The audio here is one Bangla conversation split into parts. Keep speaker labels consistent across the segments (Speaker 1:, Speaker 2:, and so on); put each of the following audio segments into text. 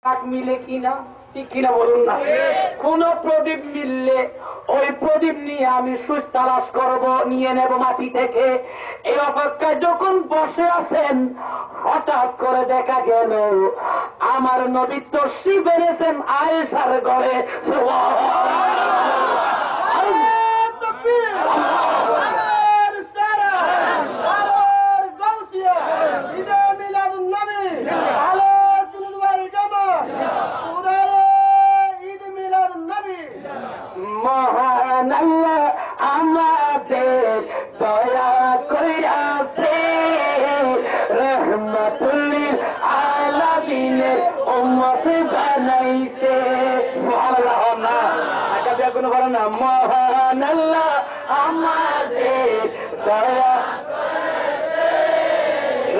Speaker 1: মিলে কিনা, ঠিক কিনা বলুন না? কোন প্রদীপ মিললে ওই প্রদীপ নিয়ে আমি সুচ তালাশ করবো, নিয়ে নেব মাটি থেকে। এই অপেক্ষায় যখন বসে আছেন, হঠাৎ করে দেখা গেল আমার নবী তশরিফ এনেছেন আয়েশার ঘরে। মহান আল্লাহ আমাদের দয়া কইরাছে, রহমাতুল্লিল আলামিনের উম্মত বানাইছে। সুবহানাল্লাহ না আকাবে কোনো বলেন না। মহান আল্লাহ আমাদের দয়া কইরাছে,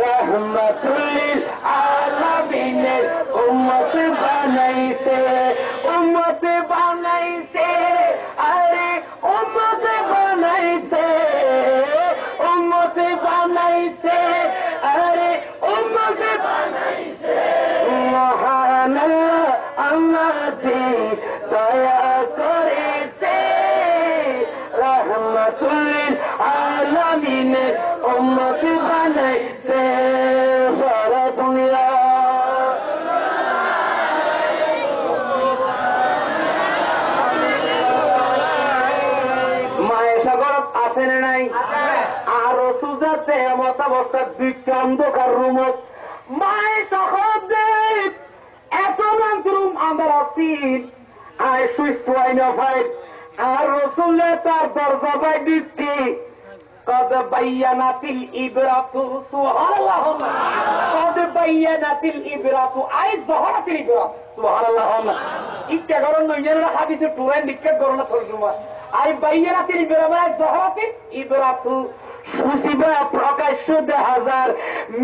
Speaker 1: রহমাতুল্লিল আলামিনের উম্মত বানাইছে। উম্মত বানাইছে, আরে উম্মত বানাইছে, উম্মত বানাইছে, আরে উম্মত বানাইছে। মহান আল্লাহ আমাদের দয়া করেছে, রহমাতুল্লিল আলামিনের উম্মত বানাইছে। সারা দুনিয়া নাই। আর সুজাতে মতাবস্থা অন্ধকার রুমত মায়ের সহদেব এত রুম আমরা আছি। আয় সুস্থ আর রসুল্লে তার দরজা বাই দিচ্ছি। কদ বাইয়ানাতিল ইবরাতু, সুবহানাল্লাহ, কদ বাইয়ানাতিল ইবরাতু, আই জহরাতিল ইবরাত, সুবহানাল্লাহ। ইচ্ছা করুন নইয়েরা হাদিসে টুরাই নিক্ষেপ করুন না তরজমা। আই বাইয়ানাতিল ইবরাত জহরাতিল ইবরাতু, সুসিবা প্রকাশ্য হাজার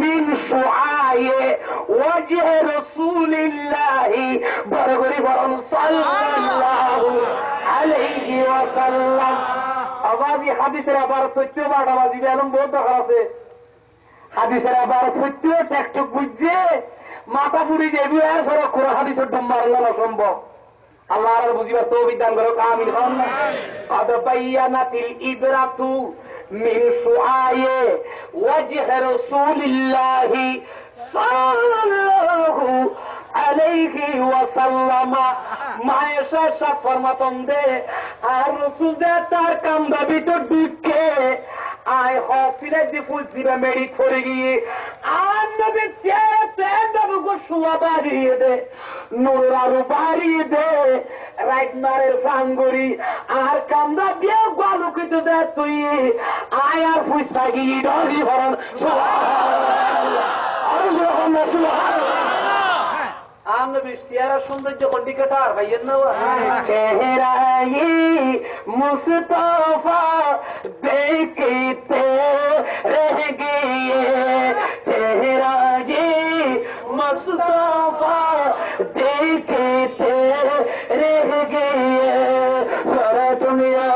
Speaker 1: মিন শুআয়ে ওয়াজহ রাসূলিল্লাহি বরগরি বরন সাল্লাল্লাহু আলাইহি ওয়াসাল্লাম। আবাজি হাদিসের আবার সত্য বাড়া বাজি বেলম বহুত দরকার আছে। হাদিসের আবার সত্য টেক্সট বুঝছে মাথা পুরি যাইব আর সর কোরআন হাদিসের ডম্বার আল্লাহ অসম্ভব। আল্লাহ আর বুঝিবার তৌফিক দান করো, কামিল হন না। কদ বাইয়ানাতিল ইবরাতু মিন শুআয়ে ওয়াজহ রাসূলিল্লাহি সাল্লাল্লাহু আলাইহি ওয়াসাল্লাম। মায়েশা সাফ ফরমাতন দে আর রসুল দে তার কামদা ভিতর ঢুকে আয় হসপিটাল দিয়ে ফুল দিবে মেডিট করে গিয়ে আর নবী চেয়ারে নবী শোয়া বাড়িয়ে দে, নূরের আরো বাড়িয়ে দে, রাইট মারের ফাঙ্গুরি আর কামদা দিয়ে গালুকিত দে তুই আয় আর ফুসা গিয়ে ডরি হরণ। চেহারা সৌন্দর্য কন্ডিকেটার ভাইয়ের না চেহারাই মুস্তফা দেখতে রহ গিয়ে, চেহারাই মুস্তফা দেখতে রহ গিয়ে। সারা দুনিয়া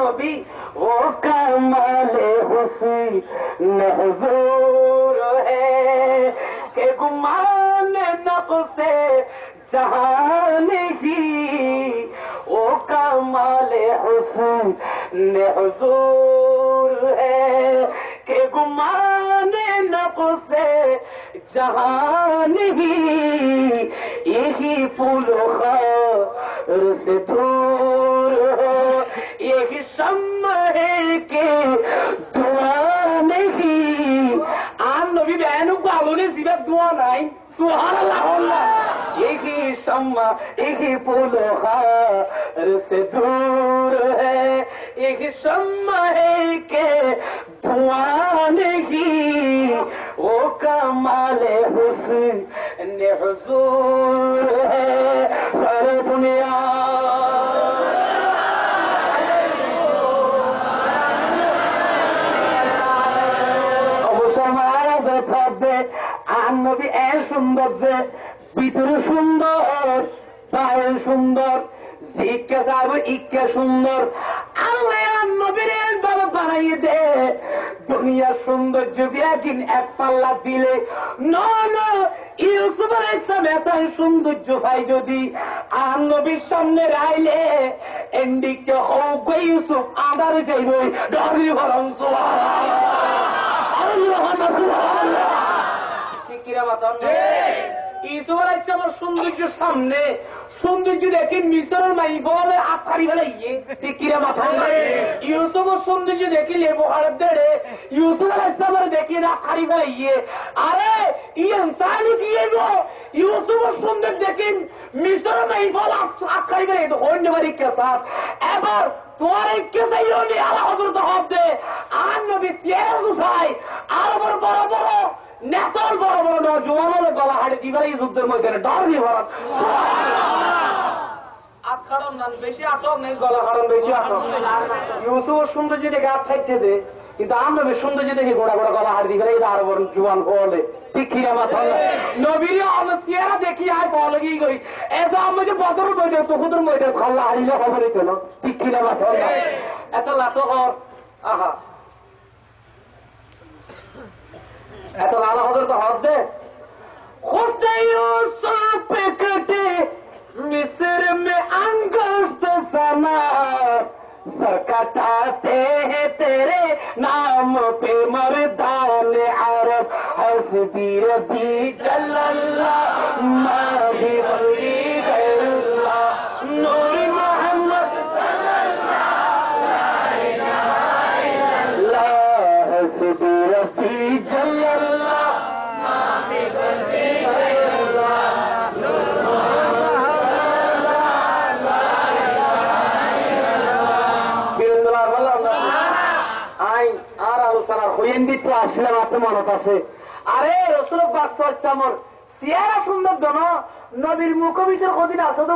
Speaker 1: नबी वो कमाले हुस्न हुजूर है कि गुमान नक़्शे जहान की, वो कमाले हुस्न हुजूर है कि गुमान नक़्शे जहान की। यही पुल खैर से दूर हो, यही शम्मा है के दुआ नहीं। आन नबी बहनों को आलोने सिवा दुआ नहीं। सुबहानअल्लाह। यही शम्मा यही पुल खैर से दूर है, यही शम्मा है के दुआ नहीं। वो कमाले हुस्न हुजूर है सारी दुनिया। নবী এর সুন্দর যে ভিতরে সুন্দর, বাইরে সুন্দর, জিজ্ঞাসা ইকে সুন্দর। আল্লাহ নবী নাই দে দুনিয়ার সৌন্দর্য একদিন এক পাল্লা দিলে না না ইউসুফ আলাইহিস সালাম এত সৌন্দর্য ভাই যদি আর নবীর সামনে রাইলে এন্ডিকে হোক ইউসুফ আদার যাইব ডরি ভরং ইউসুফ আলাইহিস সালামের সৌন্দর্যের সামনে সৌন্দর্য দেখে মিশরের মাই বলে আছাড়ি ফেলাইয়ে কিরা মাথা ইউসুফের সৌন্দর্য দেখি লেবু হাড়ের দেড়ে ইউসুফ আলাইহিস সালামের দেখি আছাড়ি ফেলাইয়ে আরে ইনসানি কি ইউসুফের সৌন্দর্য দেখি মিশরের মাই বলে আছাড়ি ফেলাই তো অন্য বাড়ি কেসা এবার তোমার এই কেসাইও নি আলা হযরত হবদে আর নবী সিয়ার গুছাই আর বড় বড় বড় নেতাল বড় বড় নজওয়ানের গলা হাড়ে দিবার এই যুদ্ধের ময়দানে ডর নিয়ে ভরা আটখাড়ন না বেশি আটক নেই গলা হাড়ন বেশি আটক ইউসুফ সৌন্দর্য দেখে আট থাকতে দে কিন্তু আমরা সৌন্দর্য দেখে গোড়া গোড়া গলা হাড় দিবার এই আরো বড় জোয়ান বলে ঠিক কিনা মাথা নবীর সিয়ারা দেখি আর বল গিয়ে গই এজ আমরা যে বদর ময়দান তখুদের ময়দান খাল্লা হারিলে খবরই তো না ঠিক কিনা মাথা এত লাতো হর আহা এত ভালো হজর তো হজ দে খুঁজতে यूसुफ कटे मिस्र में अंगुष्ठ सना सर कटाते हैं तेरे नाम पे मर्दान अरब हस्बी रबी जल्लल्लाह माही वली गैरुल्लाह नूर मोहम्मद सल्लल्लाहु ला इलाहा इल्लल्लाह हस्बी रबी जल्लल्लाह माही वली गैरुल्लाह नूर मोहम्मद सल्लल्लाहु ला इलाहा इल्लल्लाह আইন আর আলোচনা হইয়েন দিত আসলে মাত্র মনত আছে আরে রসুল বাস্তব আমার সিয়ারা সুন্দর জন নবীর মুখবিষের কদিন আছে তো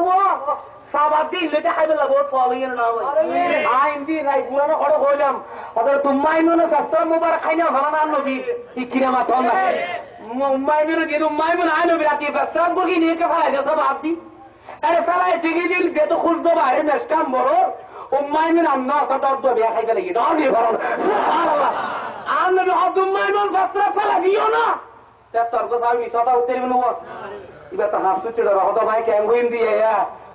Speaker 1: সাবাদ দিন লেতে খাইবে লাগবো ফল হইয়ে না আইন দিন রাই পুরানো খড় হইলাম অথবা তোমাই মনে শাস্ত্র মুবারক খাই না ভালো না নবী কি কিনা মাথা না উম্মাই মনে দিয়ে উম্মাই মনে আই নবী রাতে শাস্ত্র বগি নিয়ে কে ফেলাই দেয় সাবাদ দি আরে ফেলাই ঠিকই দিল যে তো খুঁজবো বাইরে মেসকাম বড় উম্মাই মনে আন্না সাদার তো বিয়া খাইতে লাগি ডর দিয়ে ভালো সুবহানাল্লাহ আর নবী হদ উম্মাই মনে শাস্ত্র ফেলা দিও না তোর কথা আমি সদা উত্তর বলবো এবার তো হাফ সুচড় হদ ভাই কেন গইন দিয়ে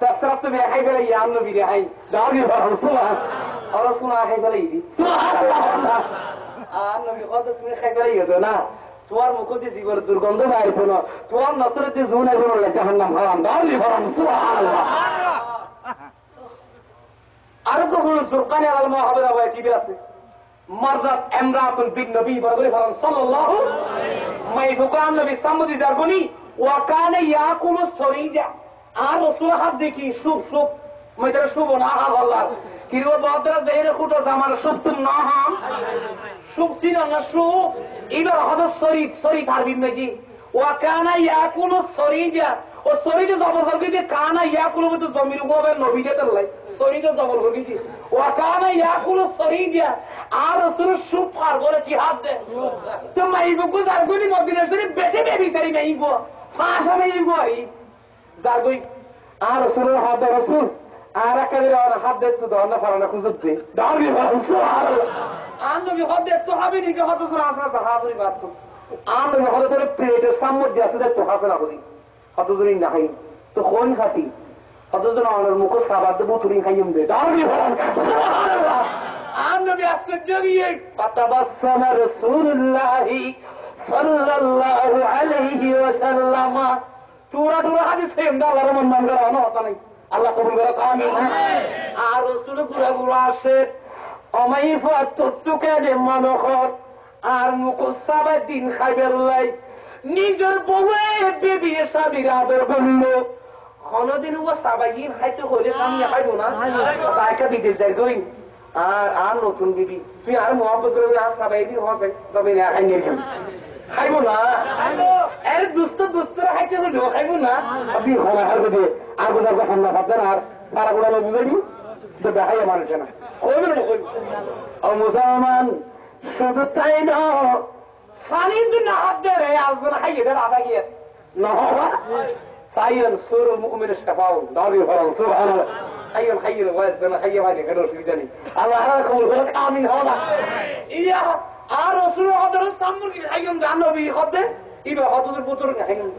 Speaker 1: শাস্ত্র তো বিয়া খাইতে লাগি আর নবী রে হাই ডর দিয়ে ভালো সুবহান আর শুনা খাইতে লাগি সুবহানাল্লাহ আর নবী হদ তুমি খাইতে লাগি তো না তোমার মুখ দিয়ে জীবনের দুর্গন্ধ বাইরে না তোমার নসরের দিয়ে জুন এখন জাহান্নাম হারাম ডর দিয়ে ভালো সুবহানাল্লাহ আরো কখনো সুরকানি আল মুহাবিরা বয় কি আছে মারজাত ইমরাতুন বিন নবী বরদরি ফরান সাল্লাল্লাহু মাই বুকান নবী সামদি জারগনি ওয়া কানা ইয়াকুলু সরিজা আর রাসূল হাত দেখি শুভ শুভ মইতার শুভ না আল্লাহ কি ও বদরা দেরে খুটো জামার শুভ তুম না হাম শুভ সিন না শুভ এবার হদ সরিদ সরিদ আরবি মেজি ওয়া কানা ইয়াকুলু সরিজা ও সরিদে জবর করগি কানা ইয়াকুলু তো জমির গোবে নবী কে তলাই সরিদে জবর করগি ওয়া কানা ইয়াকুলু সরিজা আর রাসূল শুভ আর বলে কি হাত দে তো মাইবো কো জারগনি মদিনা শরীফ বেশি বেবি সারি মাইবো ফাশা মাইবো আই জারগই আর রাসূল হাত রাসূল আর কাদের হাত দে তো দনা ফারানা খুঁজত দে দাঁড়ি সুবহানাল্লাহ আর নবী হাত দে তো হবে নি কে হাত সুরা আসা সাহাবী বাত আর নবী হাত ধরে পেটের সামনে দিয়ে আসে তো হাসনা করি হাত ধরে না খাই তো কোন খাতি হাত ধরে আমার মুখ সাবাদ বুতুরি খাইম দে দাঁড়ি সুবহানাল্লাহ আর নবী আশ্চর্য গিয়ে ফাতাবাসসামা রাসূলুল্লাহ সাল্লাল্লাহু আলাইহি ওয়াসাল্লাম পুরা পুরা হাদিস এমদা আল্লাহর মন মান করা না হতা নাই আল্লাহ কবুল করে আমিন আর রাসূল পুরা পুরা আসে অমাইফা তুচুকে যে মানখর আর মুকসাবা দিন খাইবেলাই নিজের বউয়ে বেবি স্বামীর আদর করল কোনদিন ও সাবাগিন খাইতে হলে সামনে খাইবো না তাইকা বিদেশ যাই কই আর নতুন বিবি তুই আর মহব্বত করে আর সাবাই দিন হসে তবে না খাই নিয়ে খাইবো না আরে দুস্ত দুস্তরা খাইতে হলো খাইবো না আপনি খানা খাইতে দিয়ে আর বোঝার কথা না ভাবতেন আর তারা গুলো বুঝাইবি তো দেখাই মানুষ না কইবে না কইবে ও মুসলমান শুধু তাই না পানির জন্য হাত ধরে আলোচনা খাইয়ে দেয় আধা গিয়ে না সাইয়েন সুর মুমিন শাফাউ দাবি ফরান সুবহানাল্লাহ আইয়ুল হাইয়ুল ওয়াজনা হাইয়া মানে কেন সুবিধা নেই আল্লাহ কবুল করে আমিন হওয়া ইয়া আর রসুলের হদের সামুরগি খাইগম জানবি হদে ইবে হদুর পুতুর খাইগম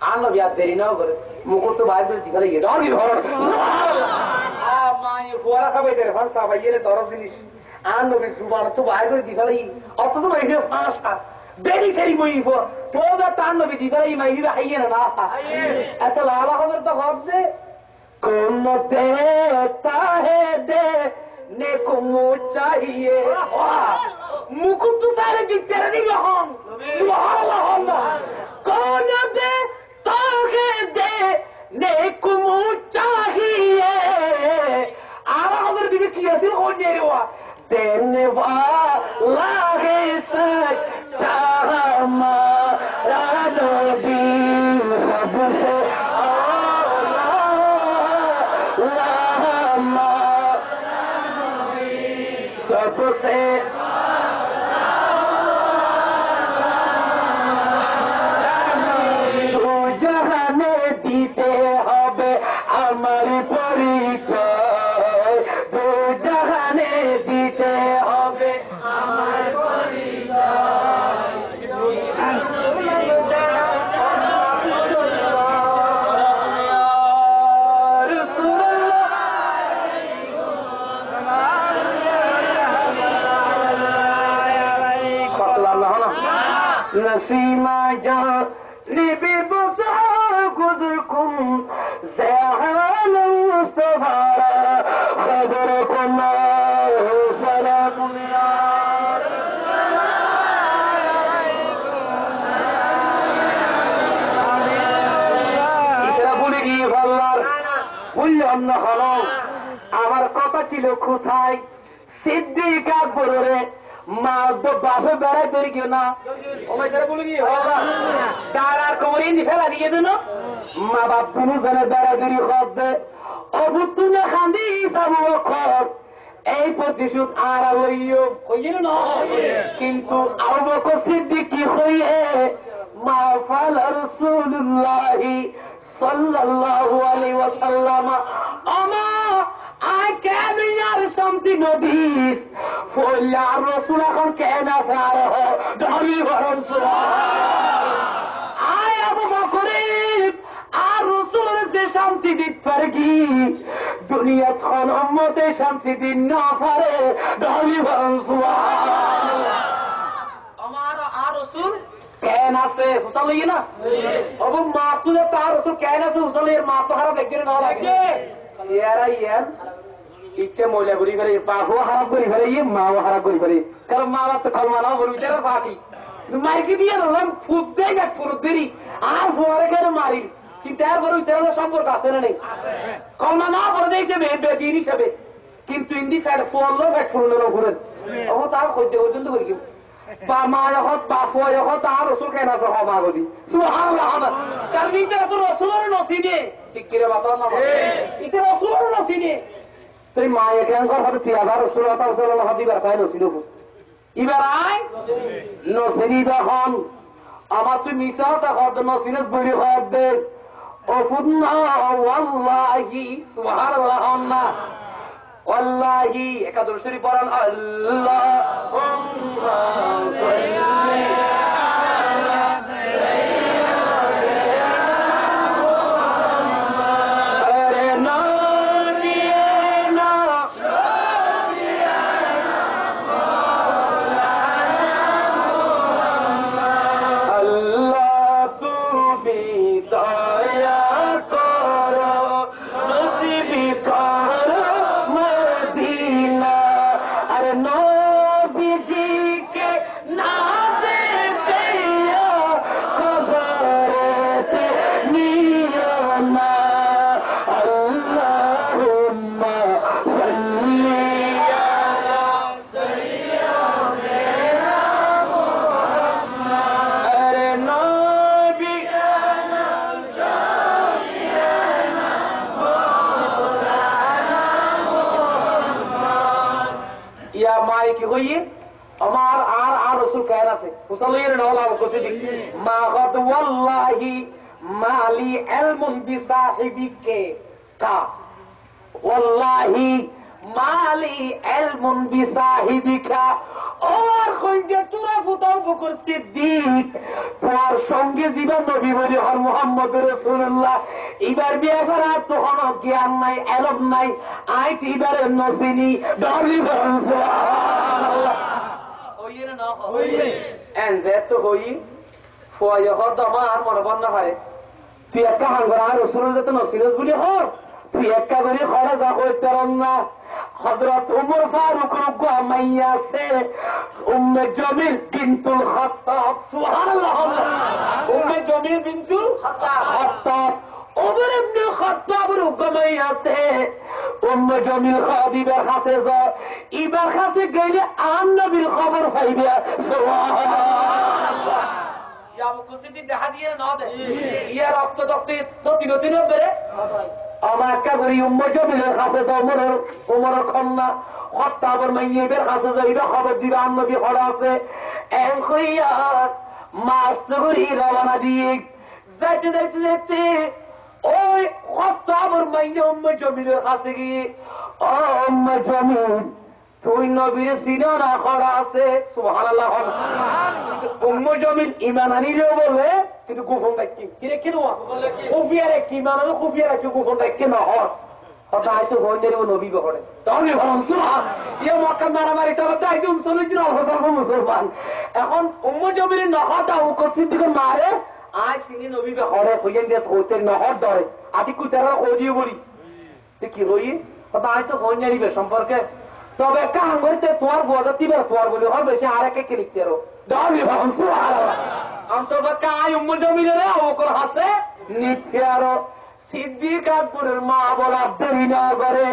Speaker 1: আর নবী আর দেরি নাও করে মুকুট তো বাইরে দিখালে গিয়ে ডরি ভর মাই ফুয়ারা খাবে দের ফাঁসা ভাইয়ের দরজ জিনিস আর নবী সুবান তো বাইরে দিখালে অথচ বাইরে ফাঁসা বেডি সেরি বইব তোজা তার নবী দিখালে মাইহিবা হাইয়ে না এত লালা হদের তো হদে কোন দেতা হে দে ने को मो चाहिए मुकुट तो सारे दिखते रहने हम सुभान अल्लाह कौन दे तागे दे ने को मो चाहिए आवा अगर दिखे किया सिर हो दे हुआ देने वाला है सच चाहमा रानबी सबसे सबसे तो जहाने दीते হবে আমার পরিচয় তো জাহানে দিতে হবে আমার नसीमा जहाँ निबी बुझा गुजरकुम ज़हान मुस्तफारा खबरकुम सलाम यार इतना भूले गई फल्लार बुझलाम ना हलो আমার কথা ছিল কোথায় সিদ্দিক আকবরের মা তো বাপে বেড়াই তৈরি কেউ না তার খবর ফেলা দিয়ে দিল মা বাপ দুজনে বেড়াই তৈরি খে অভুতুলে খান্দি যাবো খব এই প্রতিশোধ আর হইল না কিন্তু আবু বকর সিদ্দিক কি হইয়ে মা ফালা রাসূলুল্লাহ সাল্লাল্লাহু আলাইহি ওয়াসাল্লাম আমা I can't hear something of this. For your Rasul এখন কেন সারা ধরি বরণ I am বকরিব আর রাসূলের যে শান্তি দিত পারগি দুনিয়া খান উম্মতে শান্তি দিন না পারে ধরি বরণ আমার আর রাসূল কেন আছে হুসাইন না আবু মা তুই তার রাসূল কেন আছে হুসাইনের মা তো হারা দেখে না লাগে ইয়ারাইয়ান ইচ্ছে মহিলা করি ফেলে বাপও হারাপ করি ফেলে মাও হারাপ করি ফেলে কারণ মা বাপ তো খলমানাও বলি তারা ফাঁকি মাইকে দিয়ে দিলাম ফুট দেয় না ফুট দেরি আর ফোয়ারে কেন মারি কিন্তু এরপরে তারা সম্পর্ক আছে না নেই কলমা না পড়ে দেয় হিসেবে বেদিন হিসেবে কিন্তু ইন্দি ফ্যাট ফোয়ারলো ফ্যাট ফুললো ঘুরেন ও তার খোঁজে পর্যন্ত করি কেউ বা মা যখন বাপু যখন তার রসুল কেন আছে হবা বলি সুবহানাল্লাহ কারণ ইন্টার তো রসুলের নসিনে ঠিক কিরে বাতা না ইতে রসুলের নসিনে তুই মায়ের ক্যান্সার হবে তুই আবার রসুল্লাহ দিবার তাই নসিল এবার আয় নসিনি যখন আমার তুই মিশা তখন নসিনে বড়ি হওয়ার দে ওষুধ না ওয়াল্লাহি সুবহানাল্লাহ না ওয়াল্লাহি একাদশ শরীফ পড়ান আল্লাহুম্মা সাল্লি কি হইয়ে আমার আর আর রাসূল কেন আছে মুসাল্লির নাওলা বকসি মা গাদ ওয়াল্লাহি মালি ইলমুন বিসাহিবিকে কা ওয়াল্লাহি মালি ইলমুন বিসাহিবিকা ও আর কই যে তোরা ফুটাও বকর সিদ্দিক তোমার সঙ্গে জীবন নবী বলি হর মোহাম্মদ রাসূলুল্লাহ এবার বিয়ে করা তখন জ্ঞান নাই এলম নাই আইট এবারে নসিনি ডলি সুবহানাল্লাহ ওই না হই এন যে তো হই ফয় হদ আমার মনে বন্ধ হয় তুই একটা হাঙ্গর আর রাসূলুল্লাহ তো নসিরস বলি হর তুই একটা করে খরা যা কইতে না হযরত ওমর ফারুক রুকু মাইয়া সে উম্মে জমিল বিনতুল খাত্তাব সুবহানাল্লাহ উম্মে জমিল বিনতুল খাত্তাব ওমর ইবনে খাত্তাব রুকু মাইয়া সে উম্মে জমিল খাদিবের কাছে যায় ইবার কাছে গেলে আর নবীর খবর পাইবে সুবহানাল্লাহ ইয়া মুকসিদি দেখা দিয়ে না দে ইয়া রক্ত রক্ত তো তিন তিন বেরে আমার একটা করি উম্মে জমিলের কাছে যায় ওমরের কন্যা খাত্তাবের মাইয়ের কাছে যাইবে খবর দিবে আর নবী খড়া আছে এন কইয়া মাস্ত করি রওনা দিয়ে যাইতে যাইতে যাইতে ওই খাত্তাবের মাইয়ে উম্মে জমিলের কাছে গিয়ে ও উম্মে জমিল তুই নবীর সিনা খড়া আছে সুবহানাল্লাহ উম্মে জমিল ঈমান আনিলেও বলে কিন্তু গোপন রাখি কি রেখে দেওয়া খুফিয়া রেখি ঈমান আনো খুফিয়া রাখি গোপন রাখি না হয় কথা হয়তো হইলে নবী বহরে তাহলে ভাবুন সুবহান ইয়া মক্কা মারামারি সাবাতে আইছে মুসলমান অবসর মুসলমান এখন উম্মে জমিলের নহটা ও সিদ্দিকের মারে আজ তিনি নবী বহরে কইলেন যে হইতে নহর ধরে আদি কুতারা খোঁজিয়ে বলি তুই কি হই কথা হয়তো হইলে সম্পর্কে তবে একটা হাঙ্গরিতে তোমার বজাতি বের তোমার বলি হর বেশি আর একে লিখতে রো দাবি ভাবুন সুবহানাল্লাহ অন্তর্বাক্যা আয় উম্মে জমিলের অবকর হাসে নিচ্ছে আরো সিদ্দিক আকবরের মা বলার দেরি না করে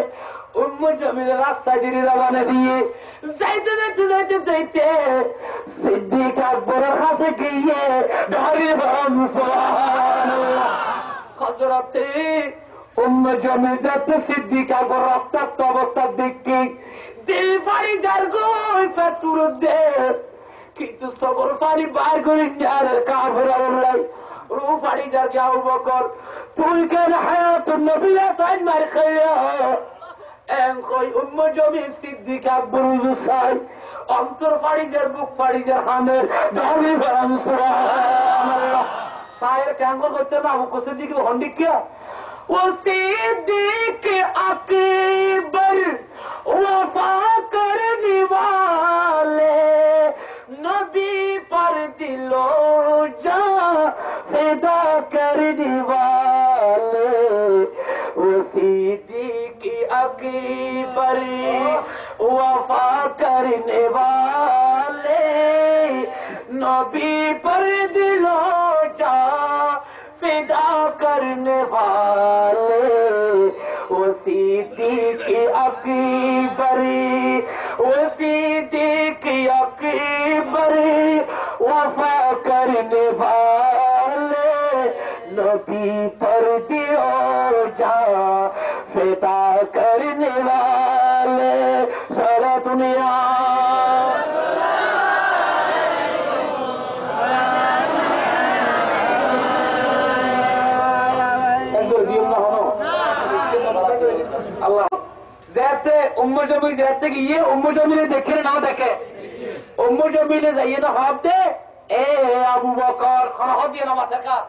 Speaker 1: উম্মে জমিলের রাস্তা দিয়ে রওনা দিয়ে যাইতে যাইতে যাইতে যাইতে সিদ্দিক আকবরের কাছে গিয়ে দাঁড়িয়ে ভাবুন সুবহানাল্লাহ হযরতে উম্মে জমিল যাতে সিদ্দিক আকবর রক্তাক্ত অবস্থা দেখি দিল ফাড়ি যার গোল ফেতুর দে কিন্তু সবর ফাড়ি বার করে আর কাফেরা বললাই রু ফাড়ি যার কে আবু বকর তুই কেন হায়াতুন নবিয়া তাই মার খাইয়া এন কই উম্মে জমিল সিদ্দিক আকবর উসাই অন্তর ফাড়ি যার বুক ফাড়ি যার হামের দাবি বারাম সুবহানাল্লাহ সায়ের কেন করতে না আবু সিদ্দিক হন্ডিক কে ও সিদ্দিক আকবর वफा करने वाले नबी पर दिलो जा फिदा करने वाले वो सिद्दीक अकबर वफा करने वाले नबी पर दिलो जा फिदा करने वाले वो सिद्दीक अकबर वो सिद्दीक अकबर वफा करने वाले नबी पर दियो जा फिदा करने वाले सारा दुनिया उम्मे जमील जाते कि ये उम्मे जमील देखे ना देखे उम्मे जमील जाइए ना हाथ दे ए আবু বকর হাত দিয়ে না মাথার কাজ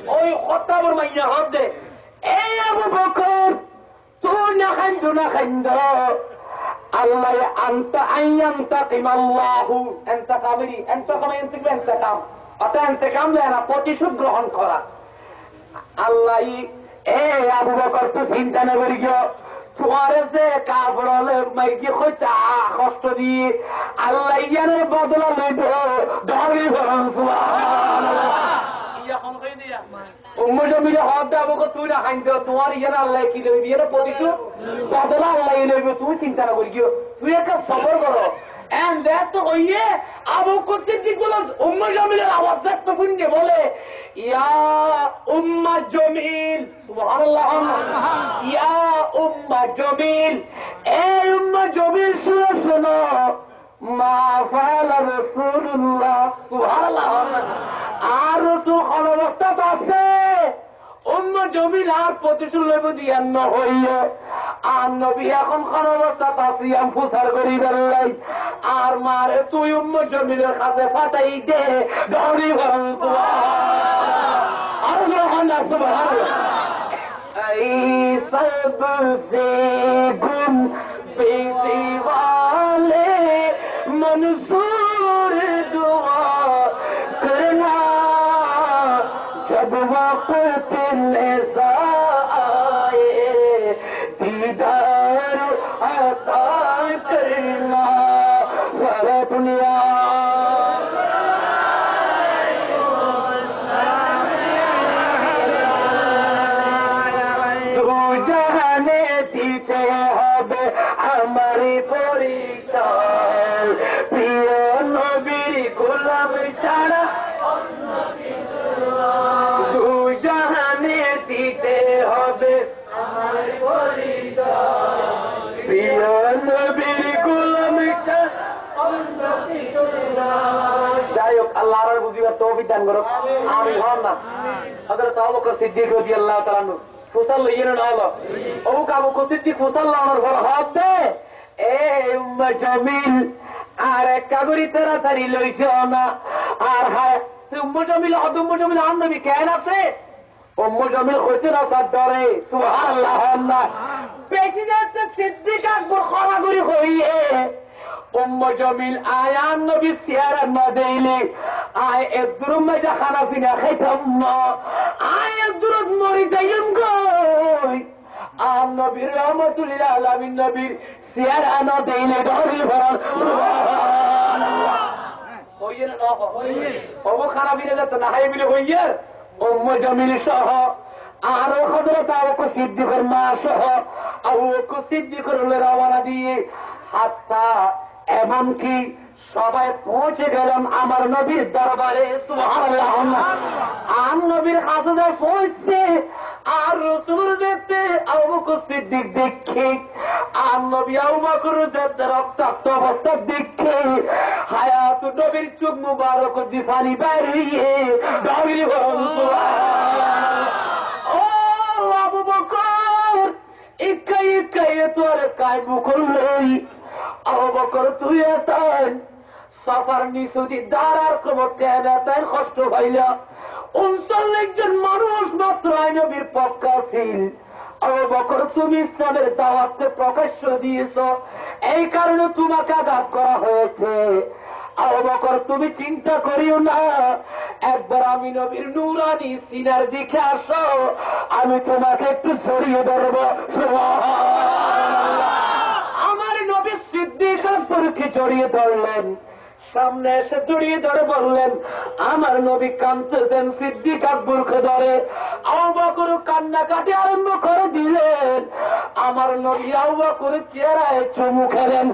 Speaker 1: ওই খত্তাবের মাইয়া হাত দে এ আবু বকর তুই না খাইন্দ আল্লাহ আনতা আইয়ান্তাকিম আল্লাহু ইন্তাকামি ইন্তাকাম অত ইন্তাকাম না প্রতিশোধ গ্রহণ করা আল্লাহ এ আবু বকর তুই চিন্তা না করি গিয়ে তোমারে যে কাপড়লে মাইকি কইতা কষ্ট দিয়ে আল্লাহ ইয়ানের বদলা লইব ধরি বরং সুবহানাল্লাহ ইয়া কোন কই দিয়া উম্মে জমিলে হাত দাও গো তুই না খাইন্দ তোমার ইয়ান আল্লাহ কি দেবে এর প্রতিশোধ বদলা আল্লাহ লইব তুই চিন্তা না করি গিয়ে তুই একটা সবর করো and that তো হইয়ে আবু সিদ্দিক বলে উম্মে জমিলের আওয়াজ দেখতে শুনতে বলে ইয়া উম্মে জমিল সুবহানাল্লাহ ইয়া উম্মে জমিল এ উম্মে জমিল শুনো মা ফাআলা রাসূলুল্লাহ সুবহানাল্লাহ আর রাসূল অবস্থাতে আছে উম্মে জমিল আর প্রতিশোধ লইব দিয়া না হইয়ে আর নবী এখন অবস্থাতে আছে প্রচার করিবার লাই আর মারে তুই জমিনের কাছে ফাটাই দে গৌরী सबसे गुम बेटी वाले मंसूर दुआ करना जब वक्त ऐसा आए दीदार अता करना सारा दुनिया যাই হোক আল্লাহ আর বুঝিবার তৌফিক দান করো আমি হন না হযরত আবু বকর সিদ্দিক রাদিয়াল্লাহু তাআলা আনহু ফুসাল লইয়েন না হলো আবু বকর সিদ্দিক ফুসাল লানোর পর হতে এ উম্মে জামিল আর কাগরি তাড়াতাড়ি লইছো না আর হায় উম্মে জামিল উম্মে জামিল আর নবী কেন আছে উম্মে জামিল কইতে না সাদরে সুবহানাল্লাহ আল্লাহ বেশি যাচ্ছে সিদ্দিক আকবর খরাগুরি হইয়ে উম্মে জামিল আয়ান নবী সিয়ারা না দেইলে আয় একদুর মজা খানা পিনা খাইতাম না আয় একদুর মরি যাইম গই আর নবীর রহমাতুল লিল আলামিন নবীর সিয়ারা না দেইলে ডরি ভরন সুবহানাল্লাহ হইয়ে না হইয়ে ওগো খানা পিনা যত না খাই মিলে হইয়ে উম্মে জামিল সহ আর হযরত আবু বকর সিদ্দিকের মা সহ আবু বকর সিদ্দিকের রওনা দিয়ে হাত্তা এমনকি সবাই পৌঁছে গেলাম আমার নবীর দরবারে সুবহানাল্লাহ আর নবীর কাছে যা পৌঁছছে আর রাসূল দেখতে আবু বকর সিদ্দিক দেখে আর নবী আবু বকর যেতে রক্তাক্ত অবস্থা দেখে হায়াত নবীর চোখ মুবারক দিয়ে পানি বেরিয়ে দাঁড়িয়ে বলল সুবহানাল্লাহ ও আবু বকর একাই একাই তোর কায়ব করলই আবু বকর তুই এতেন সফর নিশুতি দাঁড়ার ক্ষমতা এতেন কষ্ট হইলা 39 জন মানুষ মাত্র নবীর পক্ষে ছিল আবু বকর তুমি ইসলামের দাওয়াতকে প্রকাশ্য দিয়েছ এই কারণে তোমাকে আঘাত করা হয়েছে আবু বকর তুমি চিন্তা করিও না একবার আমি নবীর নূরানি সিনার দিকে আসো আমি তোমাকে একটু জড়িয়ে ধরবো সুবহানাল্লাহ আমার নবী সিদ্দিক আকবরকে জড়িয়ে ধরলেন সামনে এসে জড়িয়ে ধরে বললেন আমার নবী কাঁদতেছেন সিদ্দিক আকবরকে ধরে আবু বকর কান্নাকাটি আরম্ভ করে দিলেন আমার নবী আবু বকরের চেহারায় চুমু খেলেন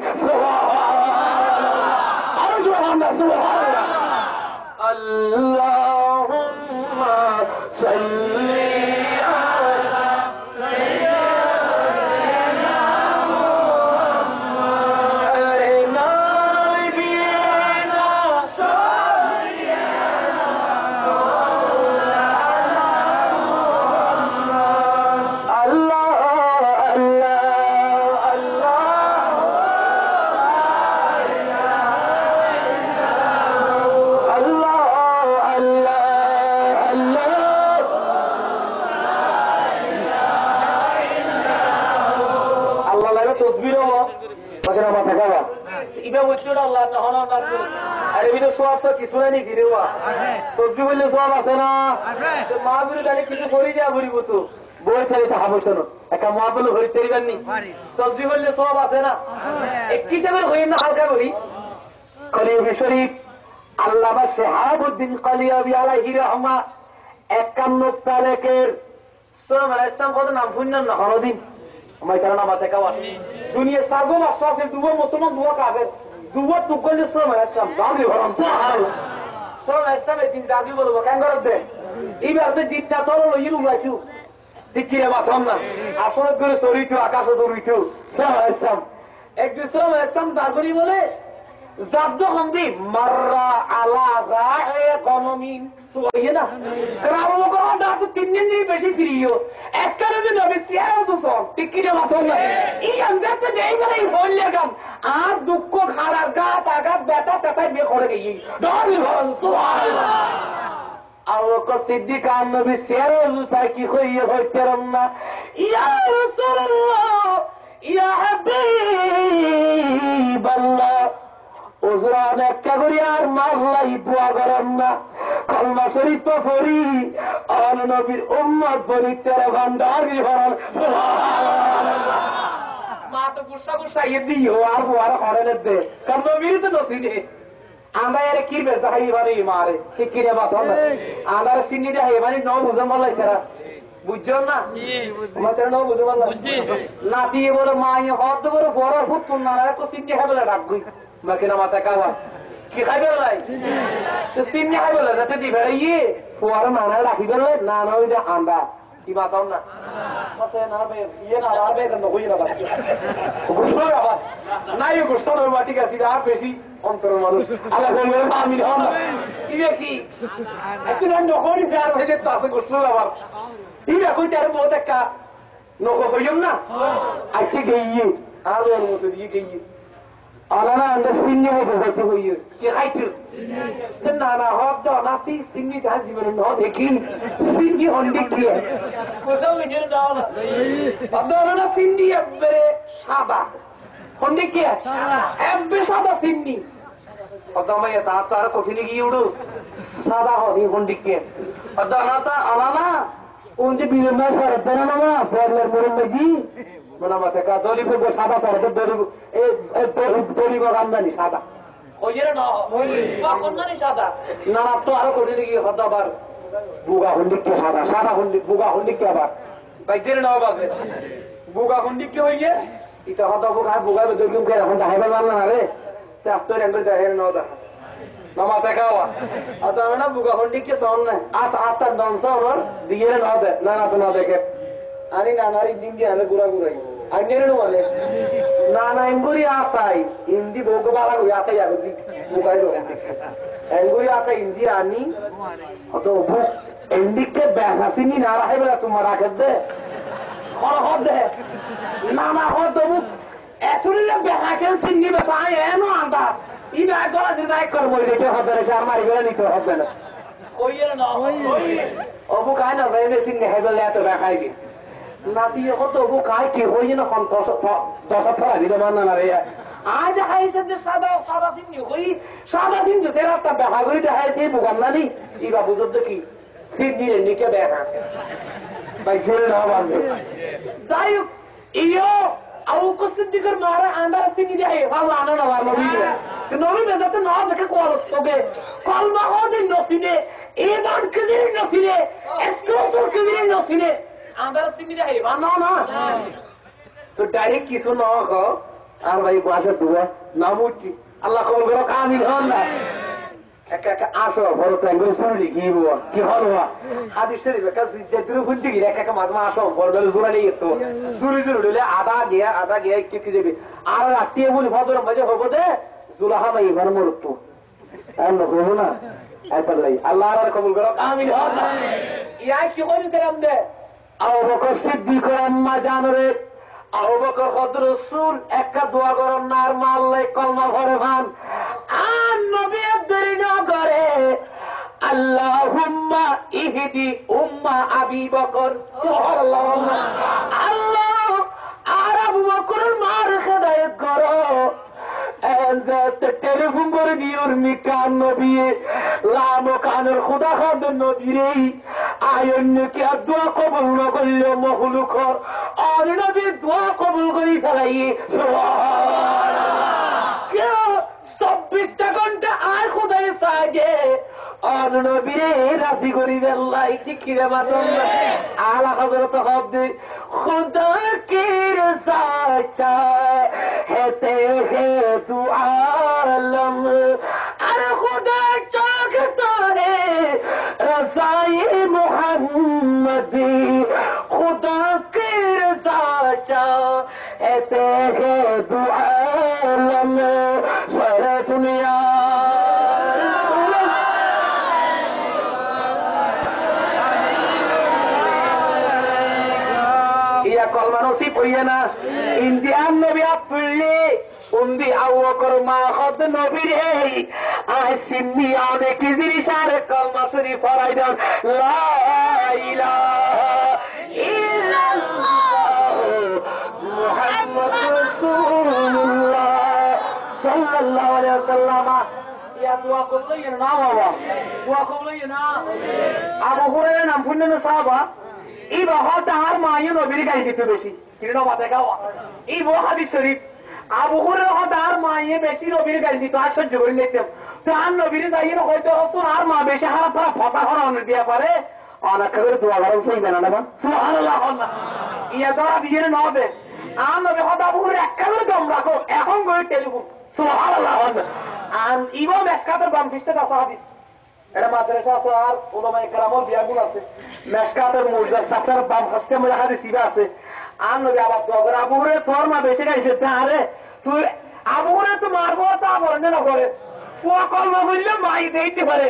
Speaker 1: আল্লাহুম্মা সাল্লি কিছু নাই নাকি রে সবজি বললে সব আছে না মাহবুল গাড়ি কিছু করি দেওয়া ভরিব তো বই থাকি তাহা বলতো না একটা মাহবুল হইতে পারিবারনি সবজি বললে সব আছে না একটি হিসাবে হই না হালকা করি কলিয়বী শরীফ আল্লামা শেহাবুদ্দিন কলিয়বী আলাইহি রহমা 51 তারিখের সুলাইমান আলাইহিস সালাম কত নাম শুনলেন না কোনদিন আমার কারণ আমার দেখাও আছে দুনিয়া সাগো মাসফে দুয়া মুসলমান দুয়া কাফের দুয়া তুকলে সুলাইমান আলাইহিস সালাম জানি ভরম সুবহানাল্লাহ সুলাইমান আলাইহিস সালাম দিন জাদি বলবো কেন করবে এইবার তো জিতটা তলো লইরু রাখু দিকিরে মাথাম না আসলে করে সরিটো আকাশে দৌড়িটো সুলাইমান আলাইহিস সালাম একদিন সুলাইমান আলাইহিস সালাম দাগরি বলে জাদ্দ খন্দি মাররা আলা রাহে গনমিন সুইয়ে না কারণ ও কোন না তো 3 দিন বেশি ফিরিও এক কারণে নবী সিয়ারা তো সব টিকিরে মাথা না এই আন্দাজে দেই বলে হইলে গাম আর দুঃখ খাড়ার গাত আঘাত করে গিয়ে দাঁড়ি হন সুবহানাল্লাহ আবু বকর সিদ্দিক নবী সিয়ারে মুসা কি কইয়ে হইতেরম না ইয়া রাসূলুল্লাহ ইয়া হাবিবাল্লাহ ওজরান একটা করি আর মাল্লাই দোয়া করেন না কলমা শরীফ পড়ি আর নবীর উম্মত বলি তেরে ভান্ডারি হন সুবহানাল্লাহ মা তো গুসা গুসা দিও আর বুয়ার হরেন দে কারণ নবীর তো নসিনে আমরা এর কি বের তাই বারে মারে ঠিক কি রে বাত হলো আমরা সিন্নি দে মানে ন বুঝন বলাই ছাড়া বুঝছো না আমাদের ন বুঝো বল বুঝছি নাতি বড় মাই হদ বড় বড় ফুট না কো সিন্নি হবে ডাক গই মাকে না মাথা কাওয়া কি খাইবে লাই তো সিন্নি খাইবে না যাতে দি বেড়াইয়ে ফুয়ার মানা রাখি গেল না না ওই যে আন্ডা কি বাতাও না মাসে না বে ইয়ে না আবে না কই না বাচ্চা গুসো আবার নাই গুসো না মাটি গাছি আর বেশি অন্তর মানুষ আল্লাহ বলবে আমি হন ইবে কি আসলে নকরি প্যার হয়ে যেত আছে গুসো আবার ইবে কই তার বহুত একটা নকো হইম না আইছে গইয়ে আর ওর মতো দিয়ে গইয়ে আলানা আন্ডা সিন্নি হইতে যাইতে হইয়ে কি খাইছো না না হব দাও না তুই সিন্নি যা জীবন ন দেখি সিন্নি হন্ডি কি কোথাও গিয়ে দাও না আদারা না সিন্নি একবারে সাদা হন্ডি কি একবারে সাদা সিন্নি অদমায় তা তার কঠিনে গিয়ে উড়ো সাদা হদি হন্ডি কি আদারা তা আলানা উনজে বিরমা সরতে না না ফেরলের মুরম্মজি মনা মাথা কা দলি পে সাদা সরতে দলি বাগানদানি সাদা ওইরে না বাগানদানি সাদা না না তো আরো কঠিনে গিয়ে হদ আবার বুগা হন্ডি কি সাদা সাদা হন্ডি বুগা হন্ডি কি আবার বাইজের না বাজে বুগা হন্ডি কি হইয়ে এটা হদ বুগা বুগা দলিম কে এখন দাইবা না রে চাস্তর এঙ্গল দাহের না দা নামা দেখাওয়া আতা না বুগা হন্ডি কি সন না আত আত দনস ওর দিয়ে না দে না না তো না দেখে আনি না নারি দিন দিয়ে আমি গুড়া গুড়াই আইনের নো বলে না না এঙ্গুরি আতাই হিন্দি ভোগবালা হই আতাই আর দি বুগাই রো এঙ্গুরি আতাই হিন্দি আনি তো বুক এন্ডিকে বেহাসিনি না রাহে বলা তোমার রাখে দে খর হদ দে না না হদ বুক এতুরি না বেহাকেন সিন্নি বেতাই এনো আন্দা ই না গলা দিন এক কর মরে গেছে হবে না আর মারি গেলে নিতে হবে না কইরে না অবু কাই না যাইবে সিন্নি হেবেলে এত দেখাইবি নাতি কত অবু কাই কি হই না কোন দশ ফলা দিলে মানা না রে আজ দেখাইছে যে সাদা সাদা সিন্নি হই সাদা সিন্নি সেরাটা বেহা করি দেখাইছে বুগাম না নি ই বাবু যদ কি সিন্নি নিকে বেহা ভাই ছেড়ে না বাজে যাই ইয়ো আবু বকর সিদ্দিকের মারা আন্দার সিন্নি দেয় ভালো আনো না ভালো নবী তো নবী মেজাতে না দেখে কোয়াল সবে কলমা হদিন নসিনে ইমান কিদিন নসিনে এসক্রোসর কিদিন নসিনে আন্দার সিন্নি দেয় ভালো না তো ডাইরেক্ট কিছু না কো আর ভাই বাসা দুয়া নামুটি আল্লাহ কবুল করো কামিল হন না একা একা আসো বড় ট্যাঙ্গল শুনি কি বল কি হলো হাদিস শরীফ কাজ যেতুর ফুটি গিয়ে একা একা মাঝমা আসো বড় বড় জোরা নেই তো জুরি জুরি হলে আধা গিয়া কি দেবে আর রাতে বলি ভদ্র মাঝে হবো দে জুলাহা ভাই ঘর মরতো আর না হবো না এত লাই আল্লাহ আর কবুল করো কামিল হন না ইয়া কি হইছে রামদে আবু বকর সিদ্দিক আম্মা জানরে আবু বকর হযরত রাসূল একটা দোয়া করেন না আর মাল্লাই কলমা ভরে ভান আর নবী দেরি না করে আল্লাহুম্মা ইহদি উম্মা আবি বকর সুবহানাল্লাহ আল্লাহ আর আবু বকরের মার হেদায়েত করো এজত টেলিফোন করে দিওর মিকান নবী লামো কানের খোদা খাদ নবী রে আয়ন কি দোয়া কবুল না করলে মখলুক আর নবী দোয়া কবুল করি ফেলাই সুবহানাল্লাহ 24 ঘন্টা আর খোদাই সাজে আর নবী রে রাজি করি আল্লাহ ঠিক কি রে মাতম আলা হযরত হবদে खुदा की रज़ा चाहते हैं तू आलम अरे खुदा चाहता है रज़ाए मोहम्मदी खुदा की रज़ा चाहते हैं तू आलम सारा दुनिया কলমা নসিব হইয়ে না ইন্ডিয়ান নবী আপনি উন্দি আওয়াকর মা হদ নবীর এই আয় সিন্নি অনেক জিনিস আর কলমা শরীফ পড়াই দেন লা ইলাহা ইল্লাল্লাহ মুহাম্মাদুর রাসূলুল্লাহ সাল্লাল্লাহু আলাইহি ওয়াসাল্লাম। ইয়া দোয়া করলে না বাবা, দোয়া করলে না। আবু হুরায়রা নাম শুনলেন সাহাবা, এই বহুত আর মায়ের নবীর গাই দিতে বেশি কিনা মাথায় খাওয়া এই বউ হাদিস শরীফ। আবু হুরায়রা হদ আর মায়ে বেশি নবীর গাই দিত, আর সহ্য করে নিতাম। তো আর নবীর গাইয়ের হয়তো রসুল আর মা বেশি হারা তারা ফসা হরানোর দিয়া পারে অনেক করে দোয়া করেন সেই দেন না সুবহানাল্লাহ। ইয়া দোয়া দিয়ে নবে আর নবী হদ আবু হুরায়রা একেবারে দম রাখো এখন করে টেলিফোন সুবহানাল্লাহ। আর ইমাম একাতের বাম পৃষ্ঠে আছে হাদিস, এটা মাদ্রাসা আছে আর ওলামায়ে কেরামের বিয়াগুন আছে। মেশকাতের মুরজার সাতার বাম হস্তে মধ্যে হাদিস ইবা আছে। আর নবী আবার দোয়া করে আবু হুরায়রা তোর মা বেশি গাইছে আরে তুই আবু হুরায়রা তো মারবো তা বলেন না করে পোয়া কলমা বললে মাই দিতে পারে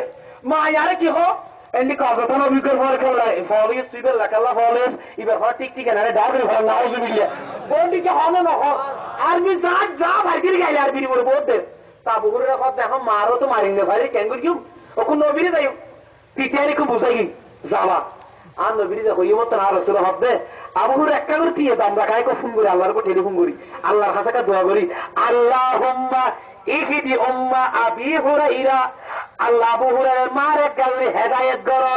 Speaker 1: মা আরে কি হোক এন্ডি কথা নবীর পরে কেলাই ফলিস তুই লেখাল্লা ফলিস এবার হয় ঠিক ঠিক না ডাবরি ভালো না হইবে বিল্লা কোনদিকে হবে না হোক আর মি যা যা ভাইদের গাইলে আর বিড়ি বলে বলতে তা আবু হুরায়রা কথা দেখো মারো তো মারিং না ভাই কেন করি ওকে নবীরে যাই পিটিয়ারি খুব বুঝাই যাওয়া আর নবীরে দেখো ইয়ে মতো না রসুল হবে আবু হুরায়রা একটা করে দিয়ে আমরা কাই ফোন করি আল্লাহর উপর টেলিফোন করি আল্লাহর কাছে দোয়া করি আল্লাহুম্মা ইহদি উম্মা আবি হুরায়রা আল্লাহ আবু হুরায়রার মারে গালে হেদায়েত করো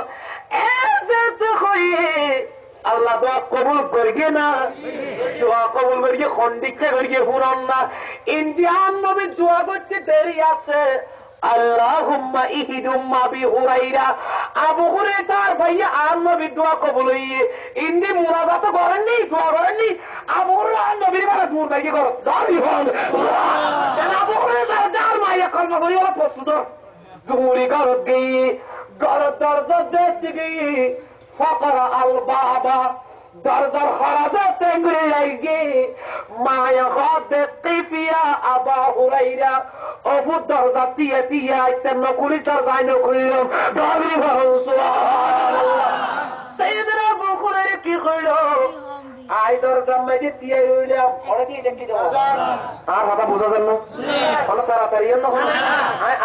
Speaker 1: এজত হয়ে আল্লাহ দোয়া কবুল করিয়ে না দোয়া কবুল করিয়ে খন্ডিকা করিয়ে পুরান না ইন্ডিয়ান নবী দোয়া করতে দেরি আছে আল্লাহুম্মা ইহদি উম্মা আবি হুরায়রা আবু হুরায়রা তার ভাইয়া আর নবী দোয়া কবুল হইয়ে ইন্দি মুনাজাত করেননি দোয়া করেননি আবু হুরায়রা নবীর বেলা দূর থেকে করো দাবি হল আবু হুরায়রা তার মাইয়া কর্ম করি ওরা প্রস্তুত জুমুরি ঘরত গিয়ে ঘরের দরজা দেখতে গিয়ে ফকরা আল বাবা দরজার খরাজা তেঙ্গুরি লাগে মায়া হদে কিফিয়া আবা হুরায়রা অবু দরজা দিয়ে দিয়ে আইতে নকুলি দরজায় নকুলিলাম দাবি হল সুবহানাল্লাহ। সাইয়েদনা আবু হুরায়রা কি কইল আই দরজা মেজে দিয়ে রইলাম ওরা কি দেখতে যাবো আর কথা বোঝা যান না ভালো তাড়াতাড়ি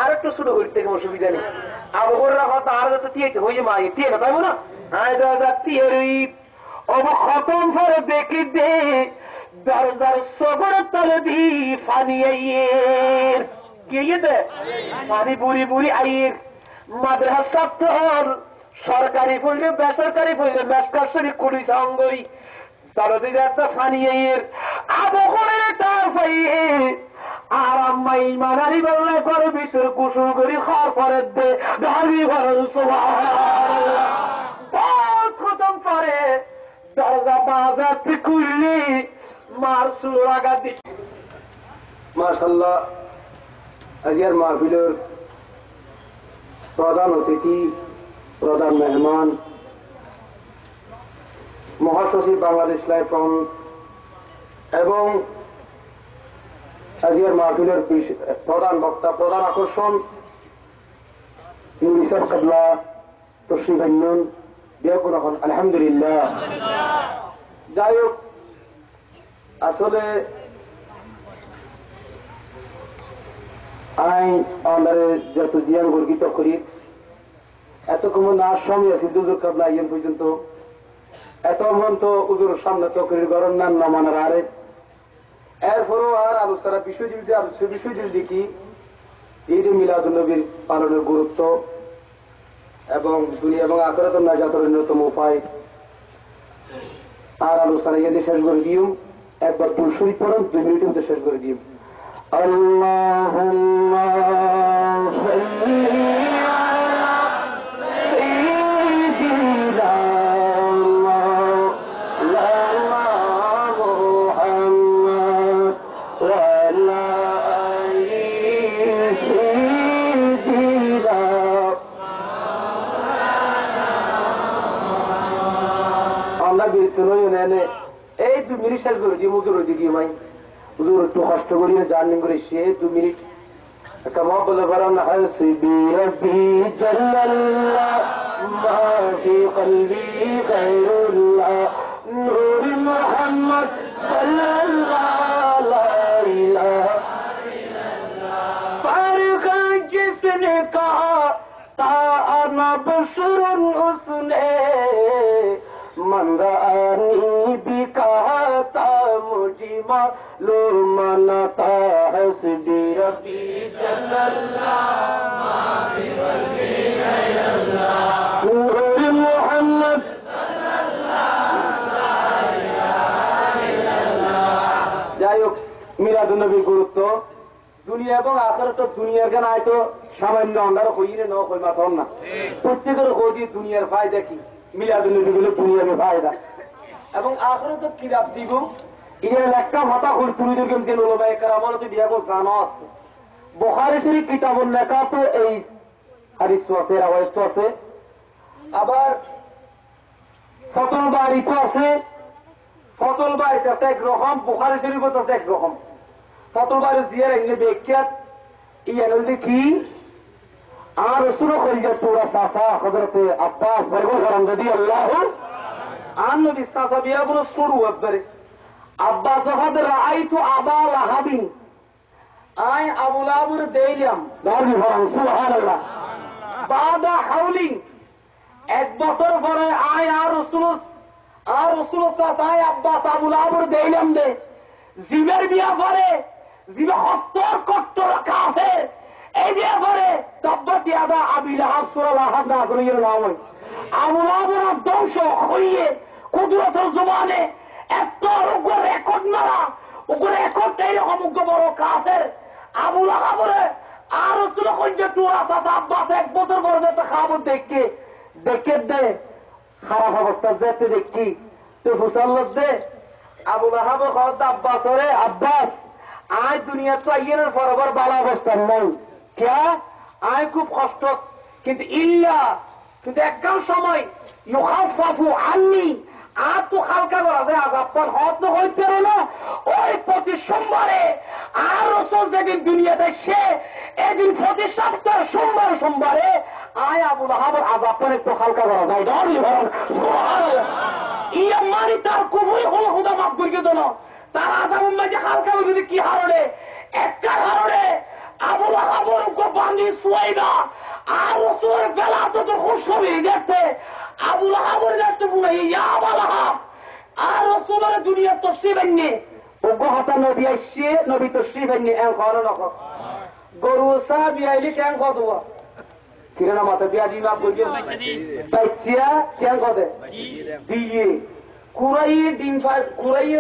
Speaker 1: আর একটু শুরু করতে অসুবিধা নেই আবু হুরায়রা কথা আর যাতে দিয়ে হয়ে মা দিয়ে না তাই না আই দরজা দিয়ে রই অব খতম করে দেখি দে দরজার সবর তলে দি ফানি আইয়ের কে দে পানি বুড়ি বুড়ি আইয়ের মাদ্রাসা তো সরকারি পড়লে বেসরকারি পড়লে মেসকার শরীফ কুড়ি সঙ্গই দরদি একটা ফানি আইয়ের আবু হুরায়রা তার পাইয়ে আর আম্মা ইমানারি বললে করে ভিতর কুসুম করি খাওয়ার পরে দে দাবি ভরল সুবহানাল্লাহ। বহুত খতম পরে দরজা বাজার খুললি মার সুরাগা দি
Speaker 2: মাশাআল্লাহ। আজকের মাহফিলের প্রধান অতিথি প্রধান মেহমান মহাসচিব বাংলাদেশ লাইভ ফ্রন্ট এবং আজকের মাহফিলের প্রধান বক্তা প্রধান আকর্ষণ ইউনিসেফ কাবলা তশরিফ আনয়ন বিয়াকুন এখন আলহামদুলিল্লাহ। যাই হোক আসলে আইন আন্ডারে যত জিয়ান গর্বিত করি এত কম না সময় আছে দুজোর কাবলা ইয়েন পর্যন্ত এত পর্যন্ত উজুর সামনে তকরির গরম নান না মানার আরে এরপরও আর আলোচনা বিষয় যদি দেখি ঈদ মিলাদুন নবীর পালনের গুরুত্ব এবং দুনিয়া এবং আখিরাতের নাজাতের অন্যতম উপায় আর আলোচনা এখানে শেষ করে দিও একবার পুরো শরীফ পড়ুন 2 মিনিটের মধ্যে শেষ করে দিও আল্লাহুম্মা সাল্লি আলা সাইয়্যিদিনা মাওলানা মুহাম্মদ ওয়া আলা আলি সাইয়্যিদিনা আল্লাহ বিরতনো এনে এই 2 মিনিট শেষ করে দিও মুজুর দিকে ভাই হুজুর একটু কষ্ট করিয়ে জার্নি করে সে 2 মিনিট একটা মা বলে পারেন হাসবি রব্বি জাল্লাল্লাহ মা ফি কলবি গায়রুল্লাহ নূর মুহাম্মদ সাল্লাল্লাহু আলাইহি
Speaker 1: उसने कहा था अना बशरुन उसने मन रानी भी कहा था मुझे मालूम न था हस्बी रब्बी जल्लल्लाह मोहम्मद যাই হোক মিলাদুন্নবীর গুরুত্ব দুনিয়া এবং আখিরাত দুনিয়ার কেন হয়তো সামান্য অন্ধার হইলে ন হই মাথন না প্রত্যেকের হই দুনিয়ার ফায়দা কি মিলাদুন্নবী গুলো দুনিয়ার ফায়দা এবং আখিরাত কি লাভ দিব এর একটা মাথা হল তুমি দেখেন যে ওলামায়ে কেরামের তো বিয়া কোন জানা আছে বুখারী শরীফ কিতাবুল লেখা তো এই হাদিস আছে রাওয়ায়াত আছে আবার ফতুল বারী তো আছে ফতুল বারী আছে একরকম বুখারী শরীফ আছে একরকম ফতুল বারী জিয়ার এনে ব্যাখ্যা ইয়ানন্দি কি আর রাসূল খলিজা পুরা সাফা হযরত আব্বাস বরগল রাদিয়াল্লাহু আন নবী সাফা বিয়া বলে শুরু একবারে আব্বাস হদ রাআইতু আবা লাহাবিন আই আবু লাহাবের দেইলাম দাঁড়ি ফরান সুবহানাল্লাহ বাদা হাউলি এক বছর পরে আই আর রাসূল সাফায় আব্বাস আবু লাহাবের দেইলাম দে জিবের বিয়া পরে জিবে হত্তর কট্টর কাফের এই বিয়া পরে তব্বত ইয়াদা আবি লাহাব সূরা লাহাব না করিয়ে নাম আবু লাহাবের ধ্বংস হইয়ে কুদরতের জবানে এত উগ্র রেকর্ড মারা উগ্র রেকর্ড এইরকম উগ্র বড় কাফের আবু লাহাবের আর রাসূল কইছে টুরা সাসা আব্বাস এক বছর পরে একটা খবর দেখে দে খারাপ অবস্থা যেতে দেখি তো ফুসাল্লত দে আবু লাহাব কত আব্বাস রে আব্বাস আজ দুনিয়া তো আইয়ের বরাবর বালা অবস্থা নাই क्या আয় খুব কষ্ট কিন্তু ইল্লা কিন্তু একদম সময় ইউখাফফু আন্নি আর তো হালকা করা যায় আযাবপন হত হইতে পারে না ওই প্রতি সোমবারে আর রাসূল যেদিন দুনিয়াতে সে এদিন প্রতি সপ্তাহ সোমবারে আয় আবু লাহাবের আযাবপন একটু হালকা করা যায় দাঁড়ি বলেন সুবহানাল্লাহ ইয়া মারি তার কুফরি হল খোদা মাফ করিয়ে দেন তার আযাবের মাঝে হালকা হইবে কি হারণে একটা হারণে আবু লাহাবের উপর বাঁধি সুয়াইবা আর রাসূলের বেলাতে তো খুশখবরি দেখতে আবু লাহাবের দেখতে পুরো ইয়া আবু লাহাব আর রাসূলের দুনিয়া তশরিফ আননি ওগো হতা নবী আসছে নবী তশরিফ আননি এন করো না গরু সাহেব আইলে কেন কদবা কিরনা মাথা বিয়া দি মাফ করিয়ে বাইছিয়া কেন কদে দিয়ে কুরাই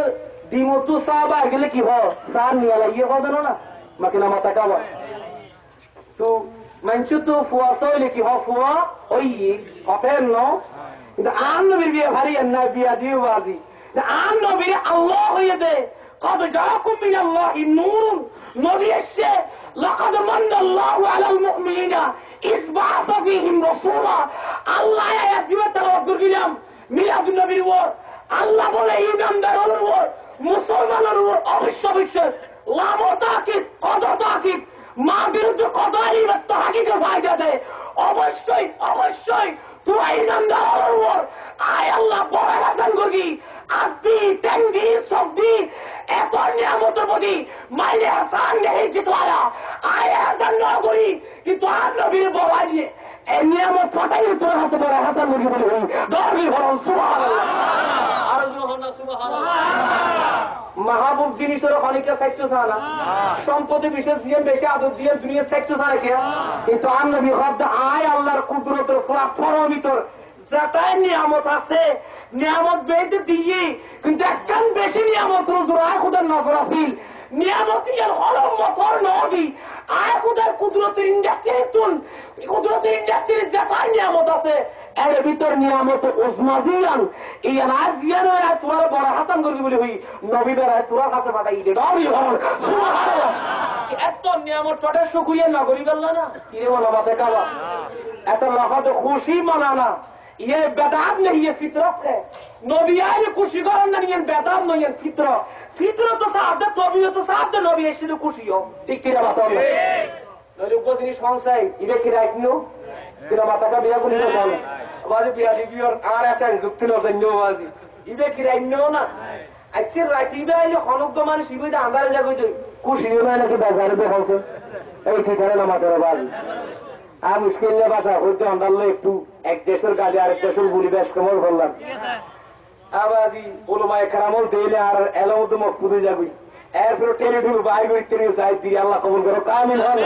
Speaker 1: ডিমতো সাহাবা গেলে কি হয় সার নিয়ে লাগিয়ে কদে না মাকিনা মাথা কাবা তো মানুষ তো ফুয়া সইলে কি হয় ফুয়া ওই হতেন ন কিন্তু আন নবীর বিয়ে ভারী না বিয়া দিয়ে বাজি আন নবীর আল্লাহ হয়ে দে কত জাকুম মিন আল্লাহি নূরুন নবী এসে লাকাদ মান্না আল্লাহু আলাল মুমিনিনা ইস বাআসা ফীহিম রাসূলা আল্লাহ আয়াত দিবে তেলাওয়াত করিলাম মিলাদুন নবীর ওর আল্লাহ বলে ইমানদারের ওর মুসলমানের ওর অবশ্যই লাভ তাকিদ কত তাকিদ মা বিরুদ্ধে কত আলিমত তাকিদের ফায়দা দেয় অবশ্যই তুই ইমানদারের ওর আয় আল্লাহ বড় হাসান করবি আদি টেন্ডি সবদি এত নিয়ামতের প্রতি মাইলে হাসান নেই জিতলায়া আয় হাসান না করি কিন্তু আর নবীর বড়াই নিয়ে এই নিয়ামত ছটাই তোর হাতে বড় হাসান করি বলে দরবি হরণ সুবহানাল্লাহ আর জোহর না সুবহানাল্লাহ মাহবুব জিনিসের অনেকে সাইট্য সানা সম্পত্তি বিশেষ দিয়ে বেশি আদর দিয়ে দুনিয়া সাইট্য সানা খেয়া কিন্তু আর নবী শব্দ আয় আল্লাহর কুদরতের ফলাফলের ভিতর যাতায় নিয়ামত আছে নিয়ামত বেঁধে দিয়ে কিন্তু একখান বেশি নিয়ামত রোজরায় খুদার নজর আসিল নিয়ামত ইয়ার হরম মতর নদী আয় খুদার কুদরতের ইন্ডাস্ট্রির যাতায় নিয়ামত আছে এর ভিতর নিয়ামত ওসমাজিয়ান ইয়ান আজিয়ান আয় তোর বড় হাসান করবি বলি হই নবী বেড়ায় তোর কাছে পাঠাই দে ডরি হরম সুবহানাল্লাহ এত নিয়ামত পাঠার শুকরিয়া না করি বললা না কিরে বলা বাতে কাবা এত লাফাত খুশি মানানা ये बेदाब नहीं ये फितरत है नबिया ये खुशी करें ना ये बेदाब नहीं ये फितरत तो साथ तो साथ नबी ऐसे तो खुशी हो ठीक किरा बताओ नबी को दिन संसाई इबे किरा इतनो किरा माता का बिया को नहीं बोले बाजी बिया दी और आ रहा है जुक्ति नो संजो बाजी इबे किरा इतनो ना अच्छे राती में ये खानों तो मान शिवी दा अंदर जाके जो खुशी हो ना कि बाजार में होते
Speaker 2: এই ঠিকানা না মাথার বাজ আর মুশকিল নিয়ে বাসা হইতে আন্দারলো একটু এক দেশের কাজে আরেক দেশের গুলি বেশ কেমন করলাম আবাদি ওলমায় খারামল দিলে আর এলামত মকপুদে যাবি এরপরে টেনে ঢুকু বাই করে টেনে সাইড দিয়ে আল্লাহ কবুল করো কামিল হল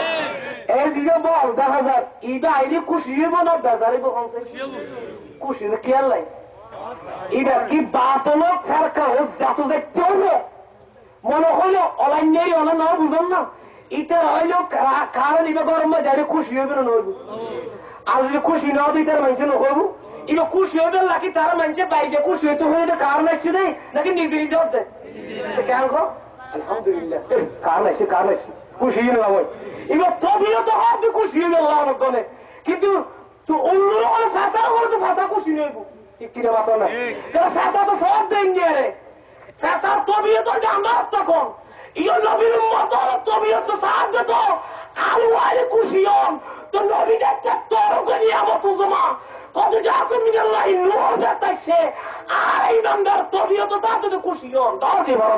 Speaker 2: এইদিকে বল দেখা যাক ইবা আইডি খুশি হইব না বেজারিব খুশি খেয়াল নাই এটা কি বাতলো ফেরকা ও যত দেখতে হবে মনে হইল অলাইনেই অলা না বুঝলাম না এটা হইল কারণ ইবা গরম যারে খুশি হইবে না নইব আর যদি খুশি না হতো ইটার মানুষ নকরব ইবা খুশি হইবে নাকি তারা মানুষের বাইরে খুশি হইতে হইলে কারণ একটু দেয় নাকি নিজে নিজে হতে কেন কর আলহামদুলিল্লাহ কারণ আছে খুশি হইলাম এবার তবিও তো হয়তো খুশি হইবে আল্লাহ গনে কিন্তু তো অন্য রকম ফেসার করে তো ফেসা খুশি নইব ঠিক কিনা মাত্র না ফেসা তো সব দেন রে ফেসার তবিও তো জানবার তখন ইয় নবীর মত তবিও তো সাহায্য তো আলু আলে খুশি হন তো নবী দেখতে তোর গনি আমত জমা কত যাকে মিনাল্লাহ নূর দেখতে আর এই নামদার তবিও তো সাহায্য তো খুশি হন দাও দি বড়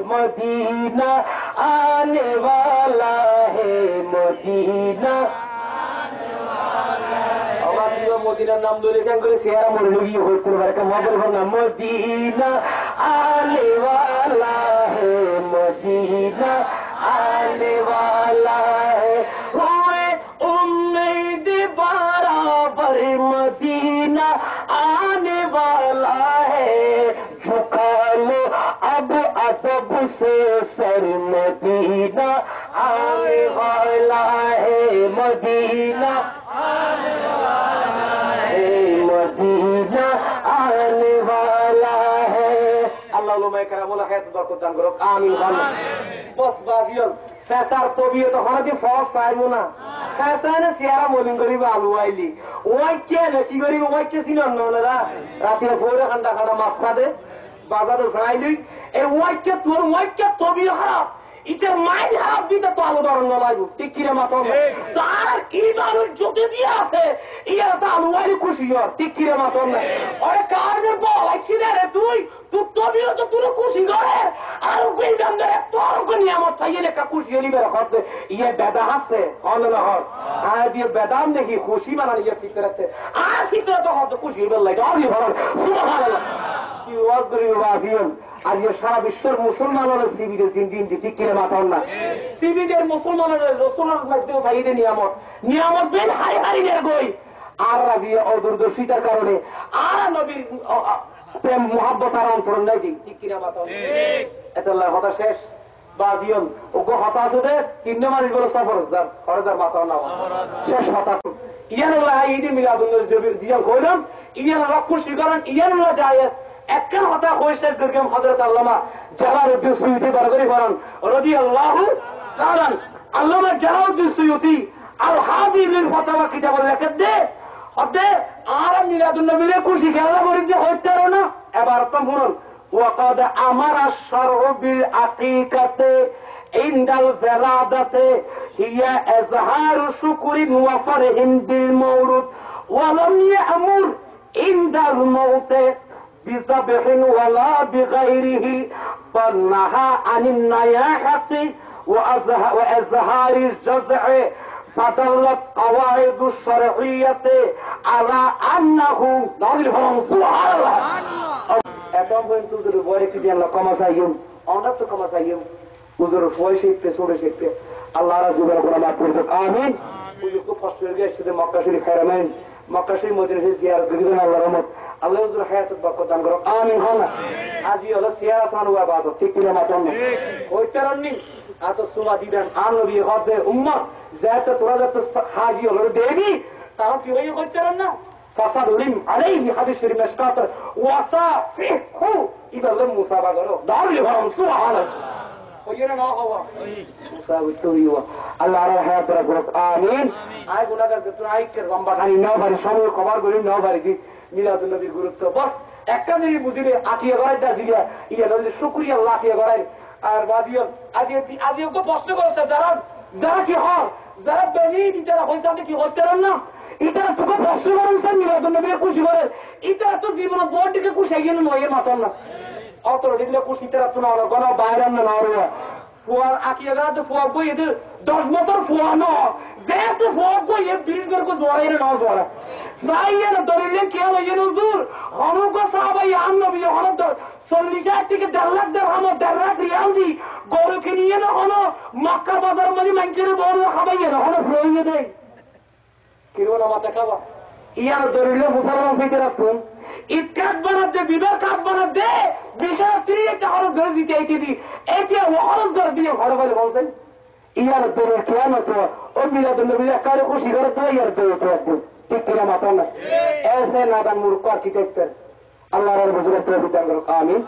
Speaker 2: मदीना आने वाला है मदीना মদিনার নাম ধরে কেন করে চেহারা মনে লুকিয়ে হইতে পারে মদের নাম মদিনা আনে ওয়ালা হে মদিনা আনে ওয়ালা হে हुए उम्मीद बराबर मदीना आने वाला है झुका लो अब अदब से सर मदीना आने वाला है मदीना मदीना आने वाला है अल्लाह लोमाय करामोला हैत बरकत दान करो आमीन बस बाजियन ফেসার তবিয়ে তো হনা দিয়ে ফস চাইবো না ফেসা না সিয়ারা মলিন করিব আলু আইলি ওয়াইকে না কি করিব ওয়াইকে সিনন না রাতে ফোরে খান্ডা খান্ডা মাছ খাদে বাজারে যাইলি এই ওয়াইকে তোর ওয়াইকে তবিয়ে খারাপ ইতে মাইন হারাপ দিতে তো আলু ধরন না লাগবে ঠিক কিরে মাথা তার ইমানের জ্যোতি দিয়ে আছে ইয়া তো আলু আইলি খুশি হয় ঠিক কিরে মাথা ওরে কারণের বল আইছি রে তুই তবিও তো তুই খুশি করে আর কই বান্দে তোর কো নিয়ামত থাইয়ে লেখা খুশি হলি বের করতে ইয়ে বেদা হাতে হল না হল আর দিয়ে বেদাম দেখি খুশি বানানি ইয়ে ফিতরাতে আর ফিতরাতে হত খুশি হইবে লাগে আর হল সুবহানাল্লাহ কি ওয়াজ করি ওয়াজিয়ন আর ইয়ে সারা বিশ্বের মুসলমানের শিবিরে দিন ঠিক কিনে মাথাও না শিবিরের মুসলমানের রসুলের মধ্যে ভাইদের নিয়ামত বেন হাই হারিনের গই আর রাবিয়া অদূরদর্শিতার কারণে আর নবীর প্রেম মোহাব্বত আর অন্তরণ নাই ঠিক কিনা মাথাও এত কথা শেষ বাজিয়ন ওগো হতাশ হতে 3 মাস বলে সফর যার খরচার মাথাও না শেষ হতাশ ইয়ানুল্লাহ ঈদ মিলাদুন নবী জিয়া কইলাম ইয়ানুল্লাহ খুশি করেন ইয়ানুল্লাহ জায়েজ একখান হতা হয়ে শেষ করলাম হযরত আল্লামা জালালউদ্দিন সুয়ুতি বরগরি করেন রাদিয়াল্লাহু তাআলা আল্লামা জালালউদ্দিন সুয়ুতি আল হাবিবুল ফাতাওয়া কিতাব লেখে দে অদে আর মিলাদুন নবীর খুশি খেলা করি যে হইতে না এবার তো শুনুন وقد امر الشرع بالعقيقه عند الولاده هي اظهار شكر وفرح بالمولود ولم يأمر عند الموت بذبح ولا بغيره بل نهى عن النياحة وإظهار الجزع فدلت قواعد الشرعية على أنه سبحان الله এখন পর্যন্ত হুজুর বলে কি জানলা কমা চাইম আমরা তো কমা চাইম হুজুর ফয় শিখতে ছোড়ে শিখতে আল্লাহ রাজুবের উপর মাফ করে দেখ আমিন হুজুর খুব কষ্ট হয়ে গেছে মক্কা শরীফ খায়রামাইন মক্কা শরীফ মদিনা জিয়ারত করিবেন আল্লাহর রহমত আল্লাহ হুজুর হায়াতুত বরকত দান করুন আমিন হনা আজি হলো সিয়ারা আসমান ওয়া বাদ ঠিক কিনা মাতন ওই চারণনি আতো সুমা দিবেন আর নবী হদে উম্মত যাতে তোরা যত হাজি হলো দেবী তাও কি হই হচ্ছেন না فصلهم عليه حديث المشقات وصافحه إذا لم مسابقه دار لهم سبحانه وينا لا هو مسابقه الله على حياة ربك آمين আই গুনাহগার যত আই কে লম্বা খানি নাও বাড়ি সময় খবর করি নাও বাড়ি মিলাদুল নবীর গুরুত্ব বস একটা জিনিস বুঝিলে আকিয়া গড়াই দা জিগা ইয়া নইলে শুকরিয়া আল্লাহ আকিয়া গড়াই আর বাজিও আজিও প্রশ্ন করেছে যারা যারা কি হয় যারা বেরিয়ে যারা হয়েছে কি হতে না এটা তোকে প্রশ্ন করেন স্যার মিলাদুল নবীকে খুশি করে এটা তো জীবন বোর্ড দিকে খুশি গেল নয় মাতার না অত দিলে খুশি তারা তো না গণ বাইরে না না ফুয়ার আকিয়া গড়া তো ফুয়া বই এদের 10 বছর ফুয়া ন যেহেতু ফুয়া বই এ ব্রিজ করে জোড়াই না জোড়া যাইয়ে না দরিলে কে হলো ইয়ে নজুর হনুক সাহাবাই আন নবী হনদ 40,000 থেকে 1.5 লাখ দেড় 1.5 লাখ রিয়াল দি গরুকে নিয়ে না হনো মক্কা বাজার মধ্যে মানুষের বড় খাবাইয়ে না হনো ফ্রইয়ে দেয় কিরো না মাথা খাবা ইয়ার দরিলে মুসলমান ফিতে রাখুন ঈদ কাঠ বানাতে বিবাহ কাঠ বানাতে 20,000 একটা খরচ করে দিতে এইটি দি এটা খরচ করে দিয়ে ঘর বলে বলছেন ইয়ার দরের কেন তো ও মিলাদুল নবী কারে খুশি করে তো ইয়ার দরে তো একদম ঠিক কিনা মাথা না এসে নাদান মূর্খ আর্কিটেক্টের আল্লাহর বুঝলে তো বিধান করো আমিন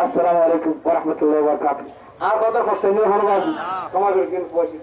Speaker 2: আসসালামু আলাইকুম ওয়া রাহমাতুল্লাহি ওয়া বারাকাতুহু আর কথা কষ্ট নেই হনবাজি তোমাদের কিন্তু বসি